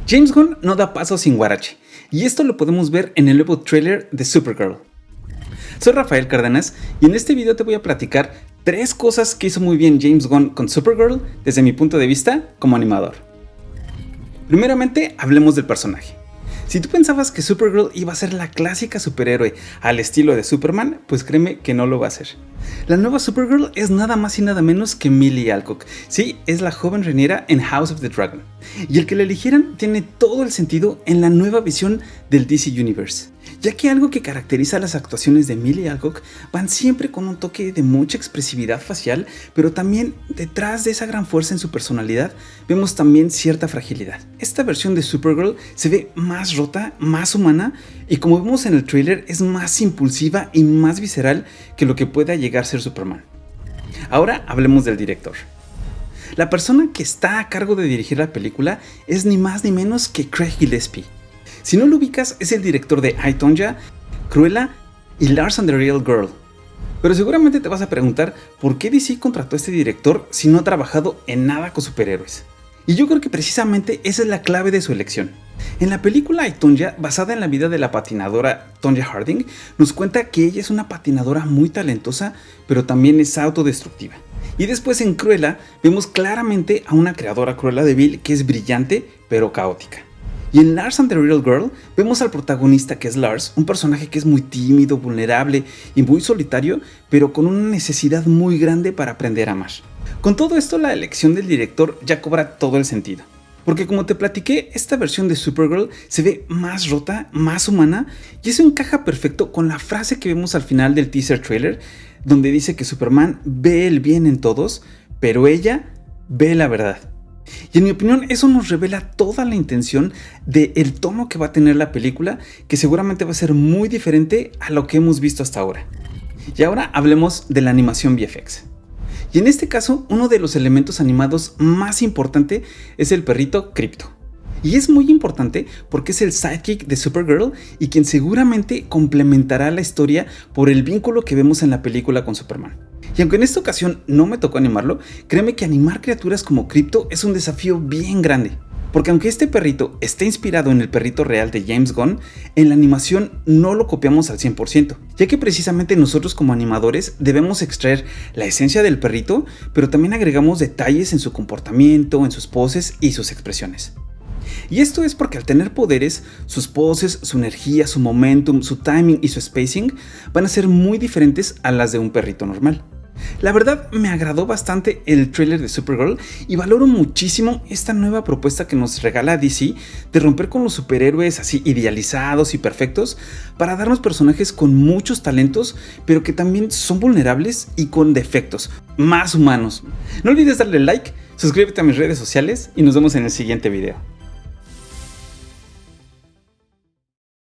James Gunn no da paso sin guarache, y esto lo podemos ver en el nuevo tráiler de Supergirl. Soy Rafael Cárdenas y en este video te voy a platicar 3 cosas que hizo muy bien James Gunn con Supergirl desde mi punto de vista como animador. Primeramente, hablemos del personaje. Si tú pensabas que Supergirl iba a ser la clásica superhéroe al estilo de Superman, pues créeme que no lo va a ser. La nueva Supergirl es nada más y nada menos que Millie Alcock. Sí, es la joven Rhaenyra en House of the Dragon. Y el que la eligieran tiene todo el sentido en la nueva visión del DC Universe, ya que algo que caracteriza las actuaciones de Millie Alcock van siempre con un toque de mucha expresividad facial, pero también detrás de esa gran fuerza en su personalidad vemos también cierta fragilidad. Esta versión de Supergirl se ve más rota, más humana y como vemos en el tráiler es más impulsiva y más visceral que lo que pueda llegar a ser Superman. Ahora hablemos del director. La persona que está a cargo de dirigir la película es ni más ni menos que Craig Gillespie. Si no lo ubicas, es el director de I, Tonya, Cruella y Lars and the Real Girl. Pero seguramente te vas a preguntar por qué DC contrató a este director si no ha trabajado en nada con superhéroes. Y yo creo que precisamente esa es la clave de su elección. En la película I, Tonya, basada en la vida de la patinadora Tonya Harding, nos cuenta que ella es una patinadora muy talentosa, pero también es autodestructiva. Y después en Cruella vemos claramente a una creadora Cruella de Vil que es brillante, pero caótica. Y en Lars and the Real Girl vemos al protagonista que es Lars, un personaje que es muy tímido, vulnerable y muy solitario, pero con una necesidad muy grande para aprender a amar. Con todo esto, la elección del director ya cobra todo el sentido. Porque como te platiqué, esta versión de Supergirl se ve más rota, más humana, y eso encaja perfecto con la frase que vemos al final del teaser trailer, donde dice que Superman ve el bien en todos, pero ella ve la verdad. Y en mi opinión eso nos revela toda la intención del tono que va a tener la película, que seguramente va a ser muy diferente a lo que hemos visto hasta ahora. Y ahora hablemos de la animación VFX. Y en este caso, uno de los elementos animados más importante es el perrito Krypto. Y es muy importante porque es el sidekick de Supergirl y quien seguramente complementará la historia por el vínculo que vemos en la película con Superman. Y aunque en esta ocasión no me tocó animarlo, créeme que animar criaturas como Krypto es un desafío bien grande. Porque aunque este perrito está inspirado en el perrito real de James Gunn, en la animación no lo copiamos al 100%, ya que precisamente nosotros como animadores debemos extraer la esencia del perrito, pero también agregamos detalles en su comportamiento, en sus poses y sus expresiones. Y esto es porque al tener poderes, sus poses, su energía, su momentum, su timing y su spacing van a ser muy diferentes a las de un perrito normal. La verdad me agradó bastante el tráiler de Supergirl y valoro muchísimo esta nueva propuesta que nos regala DC de romper con los superhéroes así idealizados y perfectos para darnos personajes con muchos talentos pero que también son vulnerables y con defectos, más humanos. No olvides darle like, suscríbete a mis redes sociales y nos vemos en el siguiente video.